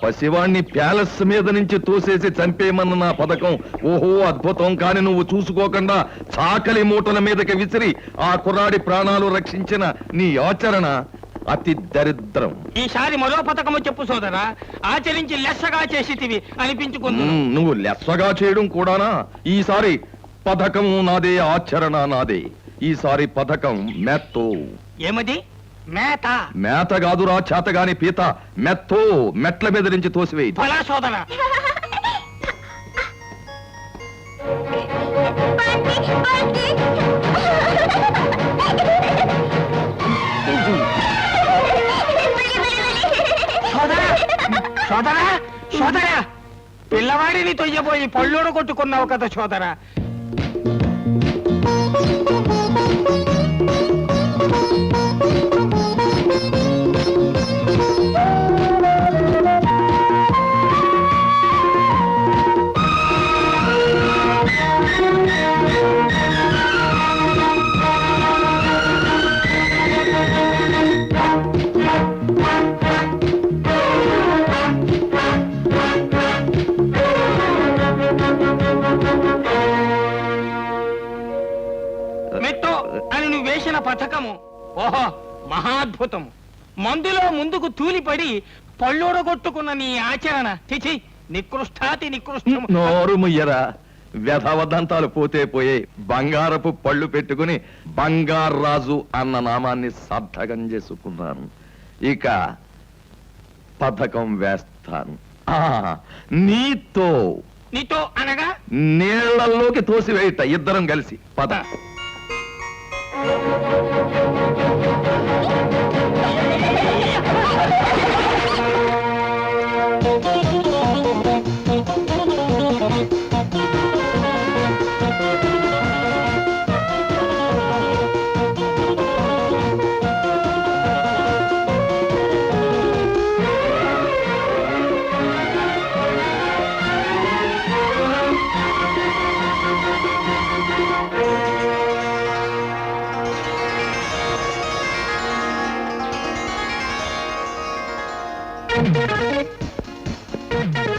పసివాణ్ణి palace మీద నుంచి తోసేసి చంపేయమన్న నా పథకం ఓహో అద్భుతం. కాని నువ్వు చూసుకోకుండా చాకలి మూటల మీదకి విసిరి ఆ కుర్రాడి ప్రాణాలు రక్షించిన నీ ఆచరణ అతి దరిద్రం. ఈసారి మరో పథకము చెప్పు సోదరా, ఆచరించి లెస్సగా చేసితివి అనిపించుకుంది. నువ్వు లెస్సగా చేయడం కూడానా? ఈసారి పథకము నాదే, ఆచరణ నాదే. ఈసారి పథకం మెత్తో. ఏమది? మేత? మేత కాదురా చేతగాని పీత. మెత్తో, మెట్ల మీద నుంచి తోసివేయి. ఫలా సోదరా. సోదరా సోదరా, పిల్లవాడిని తొయ్యబోయి పళ్ళోడు కొట్టుకున్నావు కదా సోదరా. మెట్టు అని నువ్వు వేసిన పథకము ఓహో మహాద్భుతము. మందులో ముందుకు తూలిపడి పళ్ళోడగొట్టుకున్న నీ ఆచరణ చిచి నికృష్టాతి నికృష్టము. నోరు ముయ్యరా, వ్యధవదంతాలు పోతే పోయే. బంగారపు పళ్ళు పెట్టుకుని బంగారాజు అన్న నామాన్ని సార్థకం చేసుకున్నాను. ఇక పథకం వేస్తాను. నీతో నీతో అనగా నీళ్లలోకి తోసివేయట ఇద్దరం కలిసి. పద.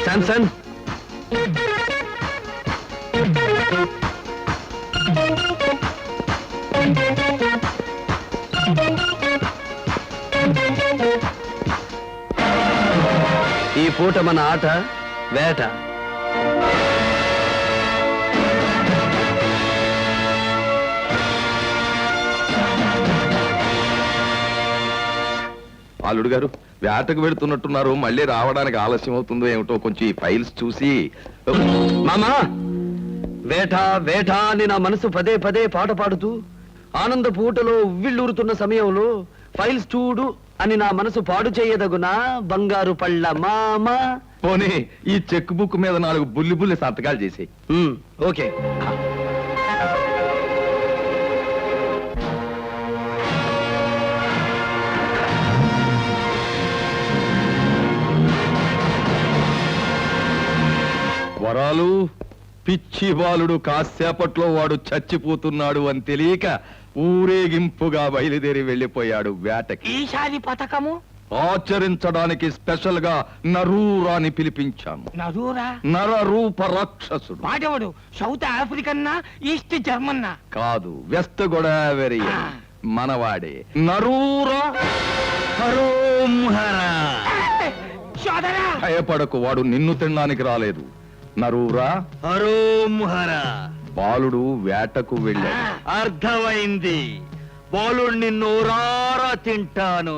శాంసన్, ఈ పూట మన ఆట వేట. అల్లుడు గారు వేటకు వెళుతున్నట్టున్నారు. మళ్ళీ రావడానికి ఆలస్యం అవుతుందో ఏమిటో కొంచెం ఈ ఫైల్స్ చూసి. మామా, వేట వేట అని నా మనసు పదే పదే పాట పాడుతూ ఆనంద పూటలో ఉవ్విళ్ళూరుతున్న సమయంలో ఫైల్స్ చూడు అని నా మనసు పాడు చేయదగునా బంగారు పళ్ళ మామా. పోనీ ఈ చెక్ బుక్ మీద 4 బుల్లి బుల్లి సంతకాలు చేసి. ఓకే. వరాలు పిచ్చి బాలుడు కాసేపట్లో వాడు చచ్చిపోతున్నాడు అని తెలియక ఊరేగింపుగా బయలుదేరి వెళ్లిపోయాడు వేటకి. ఈసారి పథకము ఆచరించడానికి స్పెషల్ గా నరూరాని పిలిపించాను. నరూరా? నరరూప రాక్షసుడు. వాడెవడు? సౌత్ ఆఫ్రికన్నా ఈస్ట్ జర్మన్నా? కాదు, వెస్ట్ గోదావరి మనవాడే. నరూరా హరోంహర. భయపడకు, వాడు నిన్ను తినడానికి రాలేదు. నరూరా హరోంహర. బాలుడు వేటకు వెళ్ళాడు. అర్థమైంది. బాలుడు నిన్ను రారా తింటాను.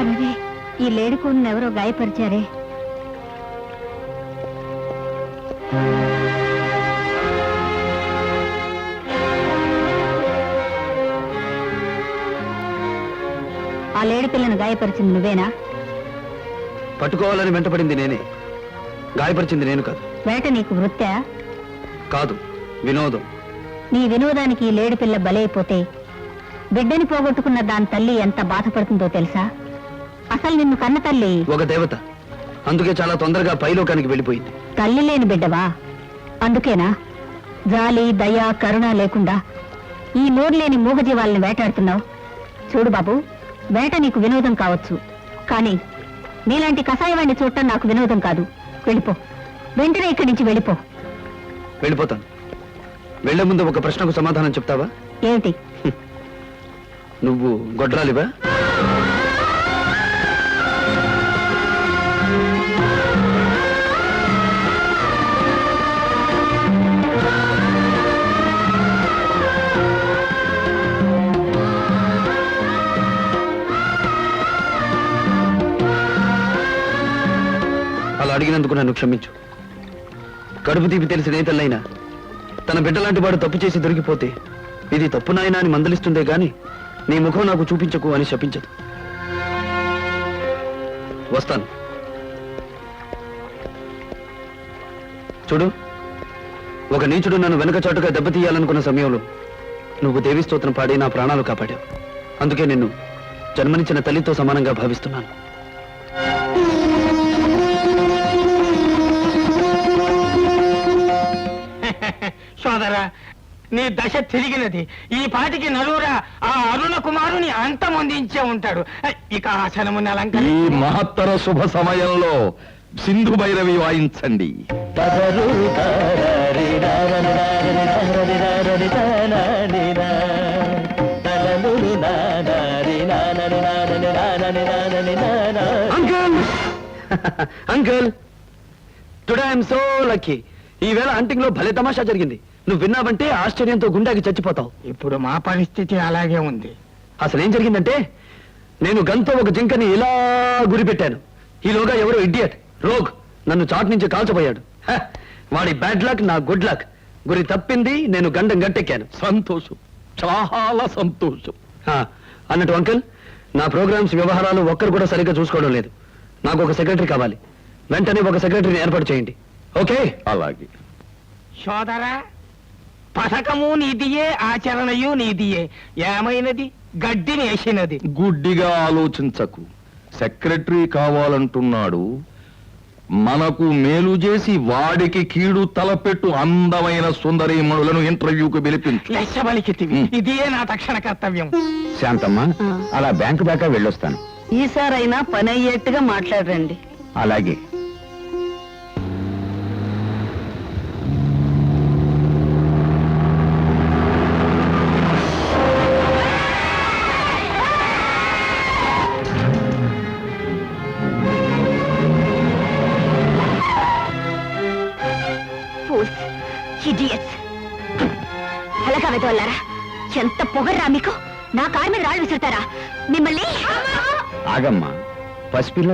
అరే, ఈ లేడికోడిని ఎవరో గాయపరిచారే. ఆ లేడి పిల్లను గాయపరిచింది నువ్వేనా? పట్టుకోవాలని వెంటపడింది నేనే, గాయపరిచింది నేను కాదు. వేట నీకు వృత్తా? కాదు, వినోదం. నీ వినోదానికి ఈ లేడి పిల్ల బలైపోతే బిడ్డని పోగొట్టుకున్న దాని తల్లి ఎంత బాధపడుతుందో తెలుసా? అసలు నిన్ను కన్న తల్లి ఒక దేవత, అందుకే చాలా తొందరగా పైలోకానికి వెళ్ళిపోయింది. తల్లి లేని బిడ్డవా? అందుకేనా జాలి దయ కరుణ లేకుండా ఈ నోరు లేని మూగజీవాలను వేటాడుతున్నావు? చూడు బాబు, వేట నీకు వినోదం కావచ్చు, కానీ నీలాంటి కషాయవాణ్ణి చూడటం నాకు వినోదం కాదు. వెళ్ళిపో, వెంటనే ఇక్కడి నుంచి వెళ్ళిపో. వెళ్ళిపోతాను. వెళ్లే ముందు ఒక ప్రశ్నకు సమాధానం చెప్తావా? ఏమిటి? నువ్వు గొడ్రాలివా? అలా అడిగినందుకు నన్ను క్షమించు. కడుపు తీపి తెలిసిన ఏ తల్లైనా తన బిడ్డలాంటి వాడు తప్పు చేసి దొరికిపోతే ఇది తప్పు నాయనా అని మందలిస్తుందే గాని నీ ముఖం నాకు చూపించకు అని శపించదు. వస్తాను. చూడు, ఒక నీచుడు నన్ను వెనక చాటుగా దెబ్బతీయాలనుకున్న సమయంలో నువ్వు దేవి స్తోత్రం పాడి నా ప్రాణాలు కాపాడావు. అందుకే నిన్ను జన్మనిచ్చిన తల్లితో సమానంగా భావిస్తున్నాను. సోదరా, నీ దశ తిరిగినది. ఈ పాటికి నలుగురా ఆ అరుణ కుమారుని అంతమొందించే ఉంటాడు. ఇక ఆ క్షణముని ఈ అలంకరించి మహత్తర శుభ సమయంలో సింధు భైరవి వాయించండి. Uncle uncle, today I'm so lucky. ఈవేళ హంటింగ్ లో భలే తమాషా జరిగింది. నువ్వు విన్నావంటే ఆశ్చర్యంతో గుండెకి చచ్చిపోతావు. ఇప్పుడు మా పరిస్థితి అలాగే ఉంది. అసలేం జరిగిందంటే, నేను గన్తో ఒక జింకని ఇలా గురిపెట్టాను. ఈలోగా ఎవరో ఇడియట్ రోగ్ నన్ను చాటు నుంచి కాల్చబోయాడు. హ! వాడి బ్యాడ్ లక్ నా గుడ్ లక్. గురి తప్పింది, నేను గండం గట్టెక్కాను. సంతోషం, చాలా సంతోషం. ఆ, అన్నట్టు అంకుల్, నా ప్రోగ్రామ్స్ వ్యవహారాలు ఒక్కరు కూడా సరిగ్గా చూసుకోవడం లేదు. నాకు ఒక సెక్రటరీ కావాలి. వెంటనే ఒక సెక్రటరీని ఏర్పాటు చేయండి. ఓకే? అలాగే. సోదరా, పథకము నీదియే, ఆచరణయు నీదియే. ఏమైనది? గడ్డి వేసినది. గుడ్డిగా ఆలోచించకు. సెక్రటరీ కావాలంటున్నాడు. మనకు మేలు చేసి వాడికి కీడు తలపెట్టు అందమైన సుందరీమణులను ఇంటర్వ్యూకు పిలిపించు. లెక్కబలికితివి. ఇదియే నా తక్షణ కర్తవ్యం. శాంతమ్మ, అలా బ్యాంకు దాకా వెళ్ళొస్తాను. ఈసారైనా పని అయ్యేట్టుగా మాట్లాడండి. అలాగే. అలాగా వెదవల్లారా, ఎంత పొగర్రా మీకు? నా కారు మీద రాళ్ళు విసురుతారా మిమ్మల్ని? ఆగమ్మా, పసిపిల్ల